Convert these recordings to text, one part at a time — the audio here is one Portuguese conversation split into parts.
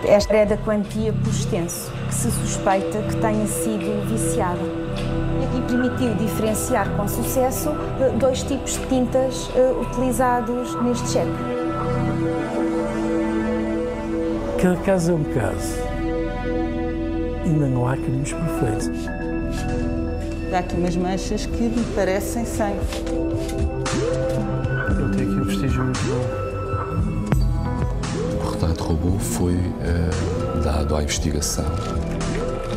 Esta é da quantia por extenso, que se suspeita que tenha sido viciada. E permitiu diferenciar com sucesso dois tipos de tintas utilizados neste cheque. Cada caso é um caso. Ainda não há caminhos perfeitos. Há aqui umas manchas que me parecem sangue. Ele tem aqui um vestígio muito bom. O retrato robô foi dado à investigação.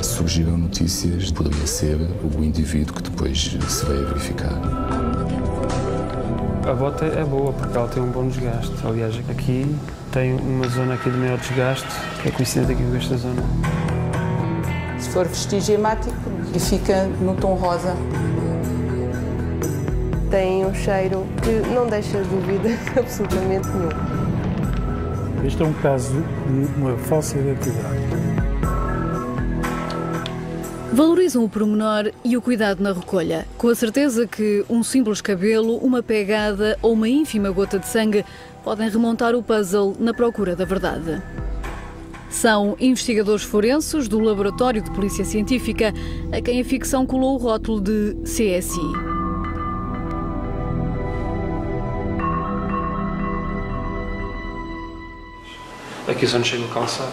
Surgiram notícias de que poderia ser o indivíduo que depois se veio a verificar. A bota é boa porque ela tem um bom desgaste. Aliás, aqui tem uma zona aqui de maior desgaste, que é coincidente aqui com esta zona. Se for vestígio hemático, e fica no tom rosa. Tem um cheiro que não deixa dúvida absolutamente nenhuma. Este é um caso de uma falsa identidade. Valorizam o pormenor e o cuidado na recolha, com a certeza que um simples cabelo, uma pegada ou uma ínfima gota de sangue podem remontar o puzzle na procura da verdade. São investigadores forenses do Laboratório de Polícia Científica a quem a ficção colou o rótulo de CSI. Aqui só nos chega o calçado.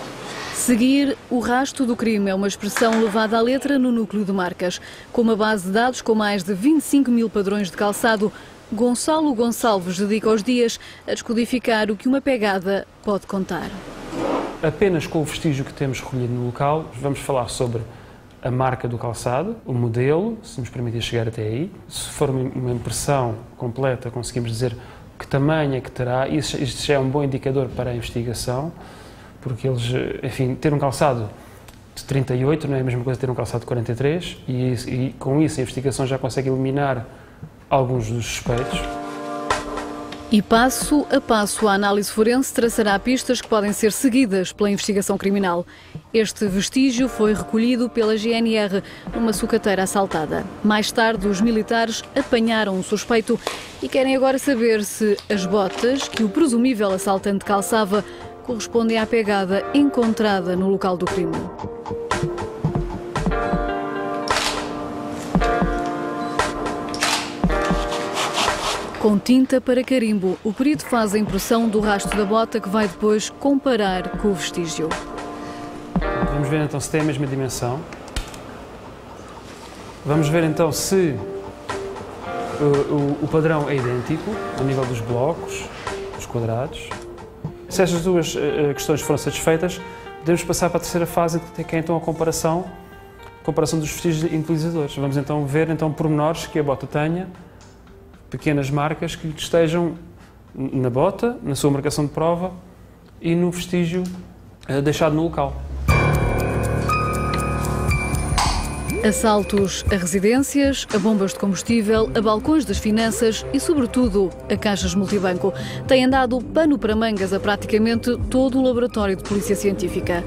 Seguir o rastro do crime é uma expressão levada à letra no núcleo de Marcas. Com uma base de dados com mais de 25 mil padrões de calçado, Gonçalo Gonçalves dedica os dias a descodificar o que uma pegada pode contar. Apenas com o vestígio que temos recolhido no local, vamos falar sobre a marca do calçado, o modelo, se nos permitir chegar até aí. Se for uma impressão completa, conseguimos dizer que tamanho é que terá. Isto já é um bom indicador para a investigação, porque eles, enfim, ter um calçado de 38 não é a mesma coisa que ter um calçado de 43 e com isso a investigação já consegue eliminar alguns dos suspeitos. E passo a passo a análise forense traçará pistas que podem ser seguidas pela investigação criminal. Este vestígio foi recolhido pela GNR numa sucateira assaltada. Mais tarde, os militares apanharam um suspeito e querem agora saber se as botas que o presumível assaltante calçava correspondem à pegada encontrada no local do crime. Com tinta para carimbo, o perito faz a impressão do rastro da bota que vai depois comparar com o vestígio. Vamos ver então se tem a mesma dimensão. Vamos ver então se o padrão é idêntico, a nível dos blocos, dos quadrados. Se estas duas questões foram satisfeitas, podemos passar para a terceira fase, que é então a comparação dos vestígios utilizadores. Vamos então ver pormenores que a bota tenha, pequenas marcas que estejam na bota, na sua marcação de prova e no vestígio deixado no local. Assaltos a residências, a bombas de combustível, a balcões das finanças e, sobretudo, a caixas multibanco têm dado pano para mangas a praticamente todo o laboratório de polícia científica.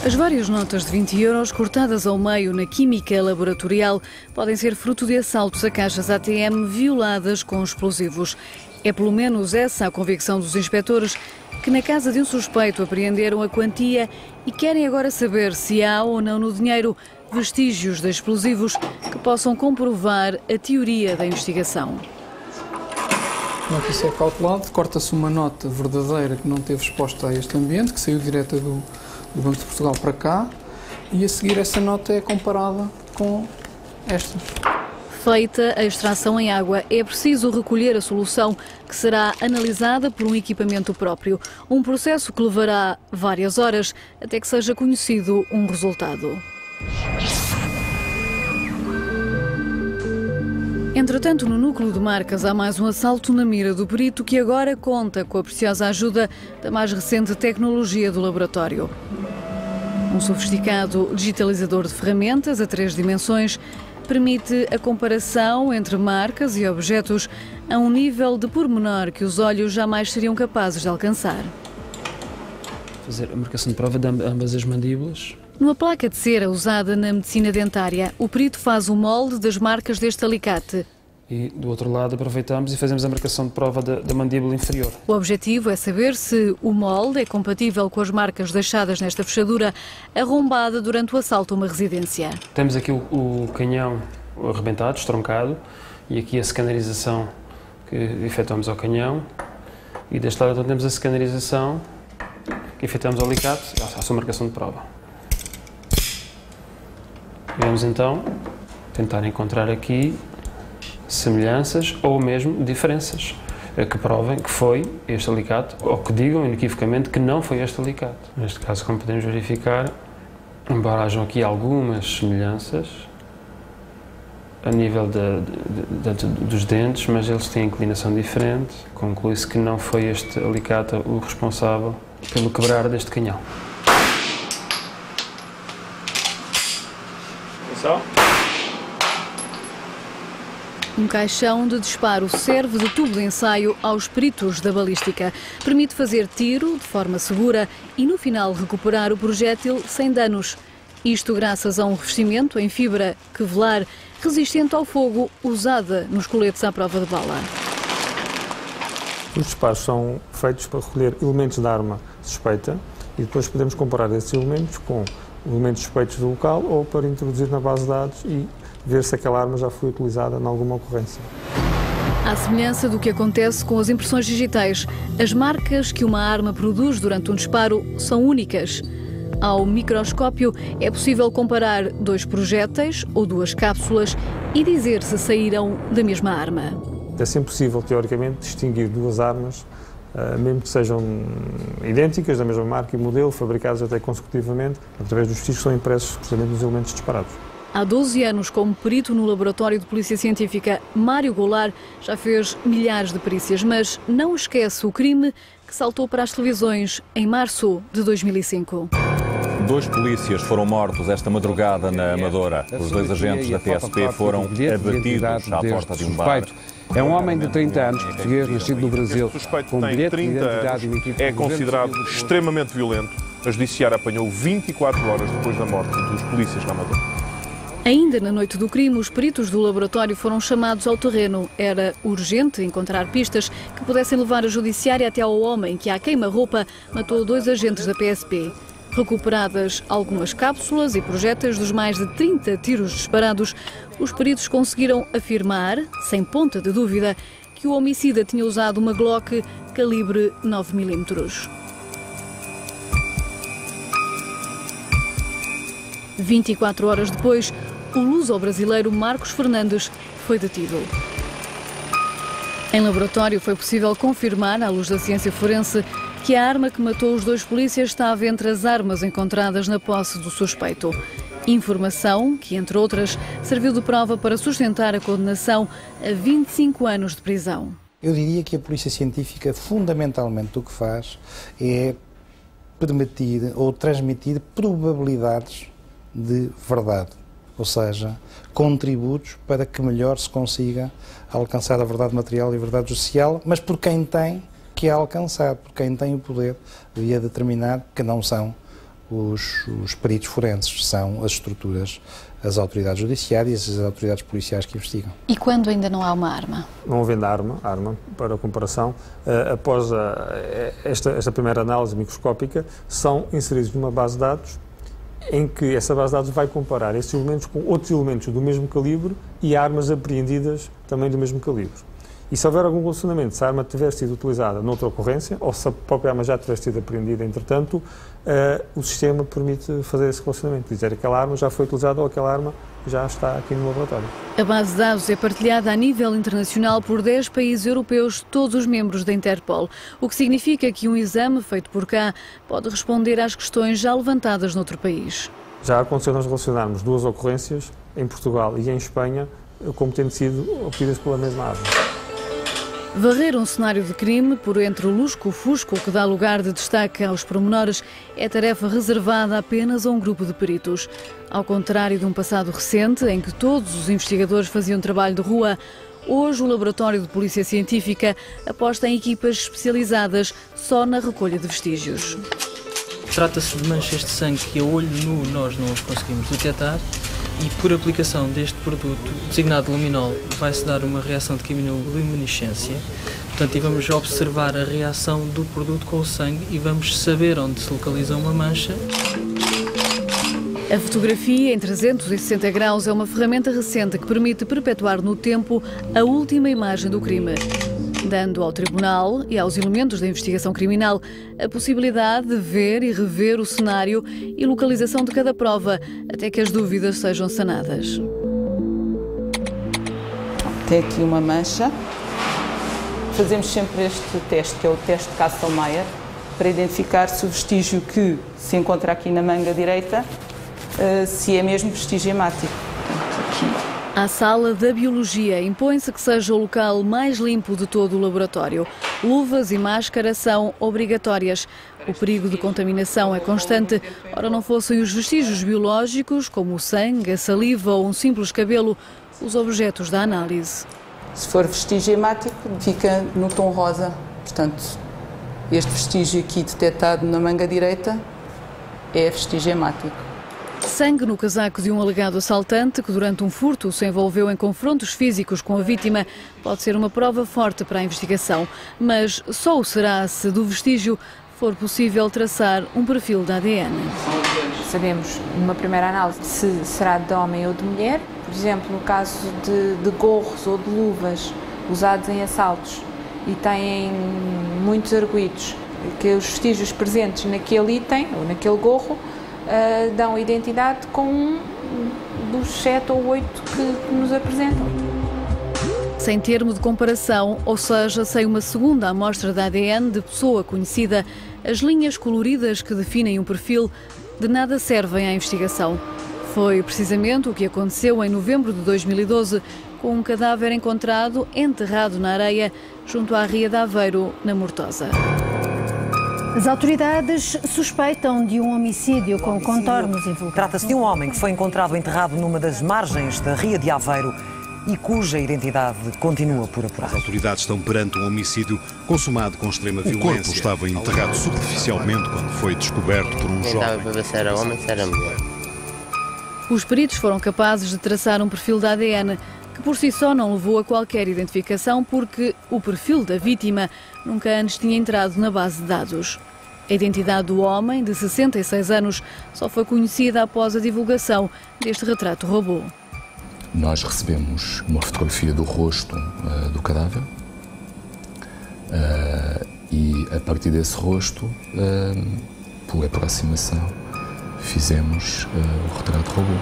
As várias notas de 20 euros cortadas ao meio na química laboratorial podem ser fruto de assaltos a caixas ATM violadas com explosivos. É pelo menos essa a convicção dos inspectores que na casa de um suspeito apreenderam a quantia e querem agora saber se há ou não no dinheiro vestígios de explosivos que possam comprovar a teoria da investigação. Como é que isso é calculado? Corta-se uma nota verdadeira que não teve exposta a este ambiente, que saiu direta do Banco de Portugal para cá, e a seguir essa nota é comparada com estas. Feita a extração em água, é preciso recolher a solução que será analisada por um equipamento próprio. Um processo que levará várias horas até que seja conhecido um resultado. Entretanto, no núcleo de Marcas há mais um assalto na mira do perito que agora conta com a preciosa ajuda da mais recente tecnologia do laboratório. Um sofisticado digitalizador de ferramentas a 3 dimensões permite a comparação entre marcas e objetos a um nível de pormenor que os olhos jamais seriam capazes de alcançar. Fazer a marcação de prova de ambas as mandíbulas. Numa placa de cera usada na medicina dentária, o perito faz o molde das marcas deste alicate. E do outro lado aproveitamos e fazemos a marcação de prova da mandíbula inferior. O objetivo é saber se o molde é compatível com as marcas deixadas nesta fechadura arrombada durante o assalto a uma residência. Temos aqui o canhão arrebentado, estroncado, e aqui a scanerização que efetuamos ao canhão. E deste lado então temos a scanerização que efetuamos ao alicate, à sua marcação de prova. Vamos então tentar encontrar aqui semelhanças ou mesmo diferenças que provem que foi este alicate ou que digam inequivocamente que não foi este alicate. Neste caso, como podemos verificar, embora hajam aqui algumas semelhanças a nível dos dentes, mas eles têm inclinação diferente, conclui-se que não foi este alicate o responsável pelo quebrar deste canhão. Atenção! Um caixão de disparo serve de tubo de ensaio aos peritos da balística. Permite fazer tiro de forma segura e, no final, recuperar o projétil sem danos. Isto graças a um revestimento em fibra Kevlar resistente ao fogo, usada nos coletes à prova de bala. Os disparos são feitos para recolher elementos da arma suspeita e depois podemos comparar esses elementos com elementos suspeitos do local ou para introduzir na base de dados e ver se aquela arma já foi utilizada em alguma ocorrência. À semelhança do que acontece com as impressões digitais, as marcas que uma arma produz durante um disparo são únicas. Ao microscópio é possível comparar dois projéteis ou duas cápsulas e dizer se saíram da mesma arma. É sempre possível, teoricamente, distinguir duas armas, mesmo que sejam idênticas, da mesma marca e modelo, fabricadas até consecutivamente, através dos vestígios que são impressos precisamente nos elementos disparados. Há 12 anos, como perito no Laboratório de Polícia Científica, Mário Goulart já fez milhares de perícias, mas não esquece o crime que saltou para as televisões em março de 2005. 2 polícias foram mortos esta madrugada na Amadora. Os 2 agentes da PSP foram abatidos à porta de um bar. É um homem de 30 anos, português, nascido no Brasil. O suspeito com tem bilhete 30 de identidade anos, emitido é pelo considerado governo extremamente violento. A Judiciária apanhou 24 horas depois da morte dos polícias na Amadora. Ainda na noite do crime, os peritos do laboratório foram chamados ao terreno. Era urgente encontrar pistas que pudessem levar a Judiciária até ao homem que, à queima-roupa, matou 2 agentes da PSP. Recuperadas algumas cápsulas e projéteis dos mais de 30 tiros disparados, os peritos conseguiram afirmar, sem ponta de dúvida, que o homicida tinha usado uma Glock calibre 9mm. 24 horas depois, o luso-brasileiro Marcos Fernandes foi detido. Em laboratório foi possível confirmar, à luz da ciência forense, que a arma que matou os 2 polícias estava entre as armas encontradas na posse do suspeito. Informação que, entre outras, serviu de prova para sustentar a condenação a 25 anos de prisão. Eu diria que a Polícia Científica, fundamentalmente, o que faz é permitir ou transmitir probabilidades de verdade, ou seja, contributos para que melhor se consiga alcançar a verdade material e a verdade judicial, mas por quem tem que a alcançar, por quem tem o poder de a determinar, que não são os peritos forenses, são as estruturas, as autoridades judiciárias e as autoridades policiais que investigam. E quando ainda não há uma arma? Não havendo arma para comparação, após esta primeira análise microscópica, são inseridos numa base de dados em que essa base de dados vai comparar esses elementos com outros elementos do mesmo calibre e armas apreendidas também do mesmo calibre. E se houver algum relacionamento, se a arma tiver sido utilizada noutra ocorrência ou se a própria arma já tiver sido apreendida, entretanto, o sistema permite fazer esse relacionamento, dizer que aquela arma já foi utilizada ou aquela arma já está aqui no laboratório. A base de dados é partilhada a nível internacional por 10 países europeus, todos os membros da Interpol, o que significa que um exame feito por cá pode responder às questões já levantadas noutro país. Já aconteceu nós relacionarmos 2 ocorrências, em Portugal e em Espanha, como tendo sido obtidas pela mesma arma. Varrer um cenário de crime por entre o lusco-fusco que dá lugar de destaque aos pormenores é tarefa reservada apenas a um grupo de peritos. Ao contrário de um passado recente em que todos os investigadores faziam trabalho de rua, hoje o Laboratório de Polícia Científica aposta em equipas especializadas só na recolha de vestígios. Trata-se de manchas de sangue que a olho nu nós não conseguimos detectar, e por aplicação deste produto, designado luminol, vai-se dar uma reação de quimioluminescência. Portanto, e vamos observar a reação do produto com o sangue e vamos saber onde se localiza uma mancha. A fotografia em 360 graus é uma ferramenta recente que permite perpetuar no tempo a última imagem do crime, dando ao Tribunal e aos elementos da investigação criminal a possibilidade de ver e rever o cenário e localização de cada prova, até que as dúvidas sejam sanadas. Tem aqui uma mancha. Fazemos sempre este teste, que é o teste de Kastelmeier, para identificar se o vestígio que se encontra aqui na manga direita, se é mesmo vestígio hemático. À sala da Biologia impõe-se que seja o local mais limpo de todo o laboratório. Luvas e máscara são obrigatórias. O perigo de contaminação é constante. Ora, não fossem os vestígios biológicos, como o sangue, a saliva ou um simples cabelo, os objetos da análise. Se for vestígio hemático, fica no tom rosa. Portanto, este vestígio aqui detectado na manga direita é vestígio hemático. Sangue no casaco de um alegado assaltante que durante um furto se envolveu em confrontos físicos com a vítima pode ser uma prova forte para a investigação, mas só o será se do vestígio for possível traçar um perfil de ADN. Sabemos, numa primeira análise, se será de homem ou de mulher. Por exemplo, no caso de gorros ou de luvas usados em assaltos e têm muitos arguidos, que os vestígios presentes naquele item ou naquele gorro dão identidade com um dos 7 ou 8 que nos apresentam. Sem termo de comparação, ou seja, sem uma segunda amostra de ADN de pessoa conhecida, as linhas coloridas que definem um perfil de nada servem à investigação. Foi precisamente o que aconteceu em novembro de 2012, com um cadáver encontrado enterrado na areia junto à Ria de Aveiro, na Mortosa. As autoridades suspeitam de um homicídio com contornos invulgares. Trata-se de um homem que foi encontrado enterrado numa das margens da Ria de Aveiro e cuja identidade continua por apurar. As autoridades estão perante um homicídio consumado com extrema violência. O corpo estava enterrado superficialmente quando foi descoberto por um jovem. Estava para ver se era homem, se era mulher. Os peritos foram capazes de traçar um perfil de ADN que por si só não levou a qualquer identificação porque o perfil da vítima nunca antes tinha entrado na base de dados. A identidade do homem, de 66 anos, só foi conhecida após a divulgação deste retrato robô. Nós recebemos uma fotografia do rosto do cadáver e, a partir desse rosto, por aproximação, fizemos o retrato robô.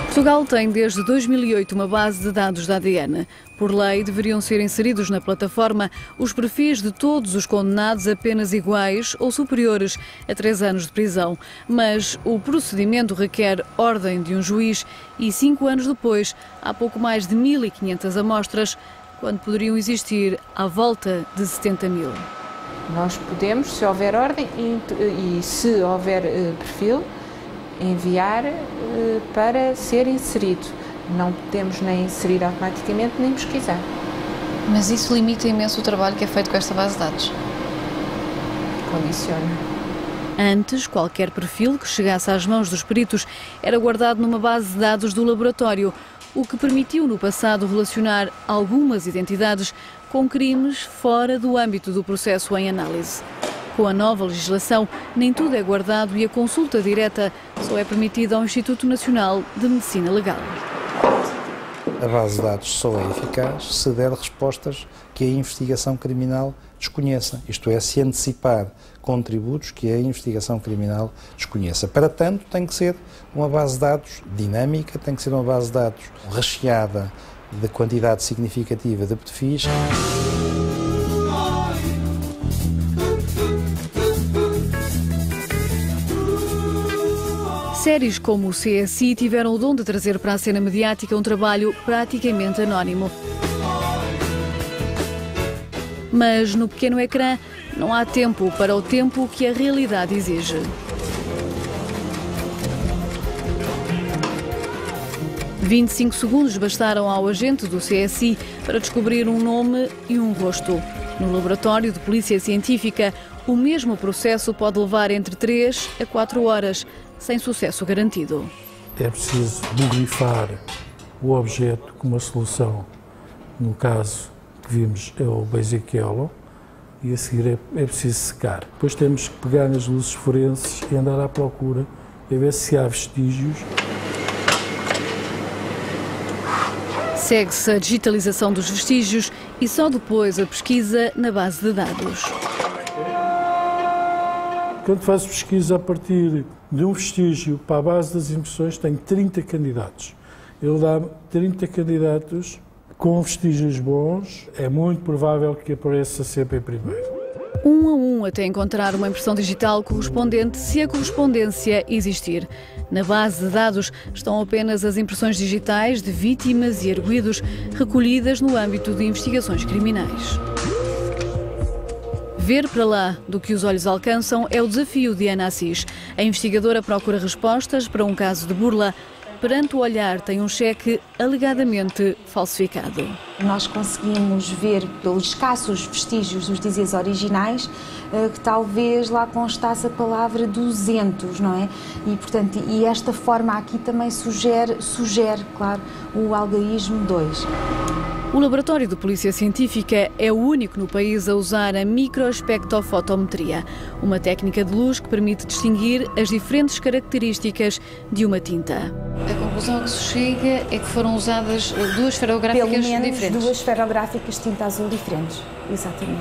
Portugal tem desde 2008 uma base de dados de ADN. Por lei, deveriam ser inseridos na plataforma os perfis de todos os condenados a penas iguais ou superiores a 3 anos de prisão. Mas o procedimento requer ordem de um juiz e 5 anos depois há pouco mais de 1.500 amostras, quando poderiam existir à volta de 70.000. Nós podemos, se houver ordem e se houver perfil, enviar para ser inserido. Não podemos nem inserir automaticamente, nem pesquisar. Mas isso limita imenso o trabalho que é feito com esta base de dados? Condiciona. Antes, qualquer perfil que chegasse às mãos dos peritos era guardado numa base de dados do laboratório, o que permitiu no passado relacionar algumas identidades com crimes fora do âmbito do processo em análise. Com a nova legislação, nem tudo é guardado e a consulta direta só é permitida ao Instituto Nacional de Medicina Legal. A base de dados só é eficaz se der respostas que a investigação criminal desconheça, isto é, se antecipar contributos que a investigação criminal desconheça. Para tanto, tem que ser uma base de dados dinâmica, tem que ser uma base de dados recheada de quantidade significativa de perfis. Séries como o CSI tiveram o dom de trazer para a cena mediática um trabalho praticamente anónimo. Mas no pequeno ecrã não há tempo para o tempo que a realidade exige. 25 segundos bastaram ao agente do CSI para descobrir um nome e um rosto. No laboratório de polícia científica, o mesmo processo pode levar entre 3 a 4 horas, sem sucesso garantido. É preciso borrifar o objeto com uma solução, no caso que vimos é o Basic Yellow, e a seguir é preciso secar. Depois temos que pegar nas luzes forenses e andar à procura e ver se há vestígios. Segue-se a digitalização dos vestígios e só depois a pesquisa na base de dados. Quando faço pesquisa a partir de um vestígio para a base das impressões, tenho 30 candidatos. Ele dá-me 30 candidatos com vestígios bons, é muito provável que apareça sempre em primeiro. Um a um até encontrar uma impressão digital correspondente, se a correspondência existir. Na base de dados estão apenas as impressões digitais de vítimas e arguidos recolhidas no âmbito de investigações criminais. Ver para lá do que os olhos alcançam é o desafio de Ana Assis. A investigadora procura respostas para um caso de burla. Perante o olhar tem um cheque alegadamente falsificado. Nós conseguimos ver pelos escassos vestígios dos dizeres originais que talvez lá constasse a palavra 200, não é? E, portanto, esta forma aqui também sugere, claro, o algarismo 2. O Laboratório de Polícia Científica é o único no país a usar a microespectrofotometria, uma técnica de luz que permite distinguir as diferentes características de uma tinta. A conclusão a que se chega é que foram usadas duas esferográficas diferentes. Pelo menos duas esferográficas de tinta azul diferentes, exatamente.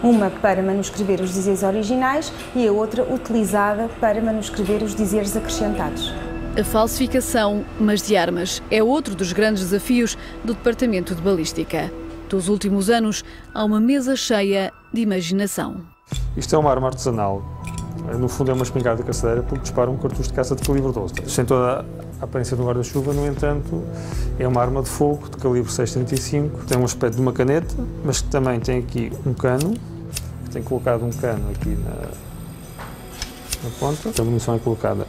Uma para manuscrever os dizeres originais e a outra utilizada para manuscrever os dizeres acrescentados. A falsificação, mas de armas, é outro dos grandes desafios do Departamento de Balística. Dos últimos anos, há uma mesa cheia de imaginação. Isto é uma arma artesanal. No fundo é uma espingarda caçadeira porque dispara um cartucho de caça de calibre 12. Sem toda a aparência de um guarda-chuva, no entanto, é uma arma de fogo de calibre 6,35. Tem um aspecto de uma caneta, mas que também tem aqui um cano. Tem colocado um cano aqui na ponta. A munição é colocada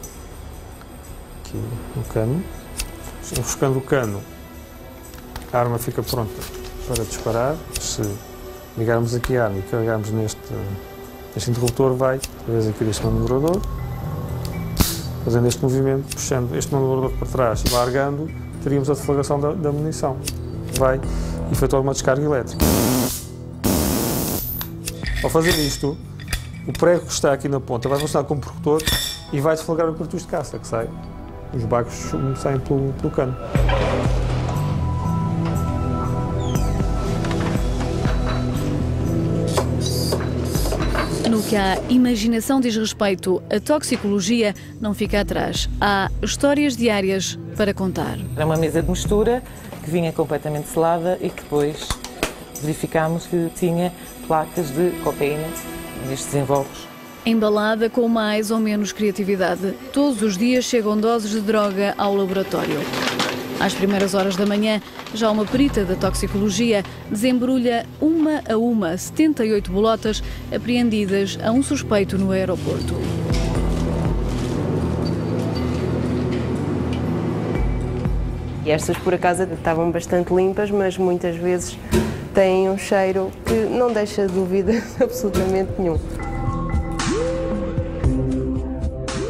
no cano, enroscando o cano, a arma fica pronta para disparar. Se ligarmos aqui a arma e carregarmos neste interruptor, vai através aqui deste manobrador, fazendo este movimento, puxando este manobrador para trás e largando, teríamos a deflagração da munição. Vai efetuar uma descarga elétrica. Ao fazer isto, o prego que está aqui na ponta vai funcionar como percutor e vai deflagrar o cartucho de caça que sai. Os bagos saem pelo cano. No que à imaginação diz respeito, a toxicologia não fica atrás. Há histórias diárias para contar. Era uma mesa de mistura que vinha completamente selada e que depois verificámos que tinha placas de cocaína nestes envoltos. Embalada com mais ou menos criatividade, todos os dias chegam doses de droga ao laboratório. Às primeiras horas da manhã, já uma perita da toxicologia desembrulha uma a uma 78 bolotas apreendidas a um suspeito no aeroporto. E estas, por acaso, estavam bastante limpas, mas muitas vezes têm um cheiro que não deixa dúvida absolutamente nenhum.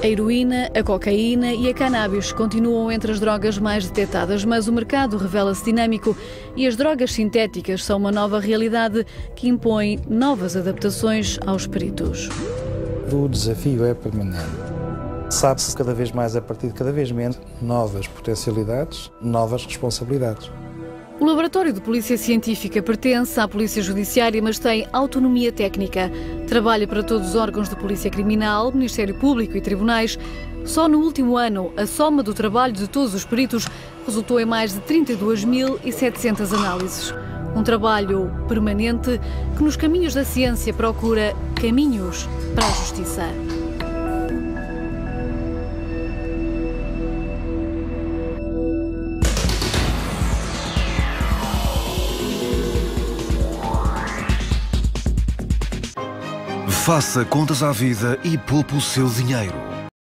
A heroína, a cocaína e a cannabis continuam entre as drogas mais detectadas, mas o mercado revela-se dinâmico e as drogas sintéticas são uma nova realidade que impõe novas adaptações aos peritos. O desafio é permanente. Sabe-se cada vez mais, a partir de cada vez menos, novas potencialidades, novas responsabilidades. O Laboratório de Polícia Científica pertence à Polícia Judiciária, mas tem autonomia técnica. Trabalha para todos os órgãos de Polícia Criminal, Ministério Público e tribunais. Só no último ano, a soma do trabalho de todos os peritos resultou em mais de 32.700 análises. Um trabalho permanente que nos caminhos da ciência procura caminhos para a justiça. Faça contas à vida e poupe o seu dinheiro.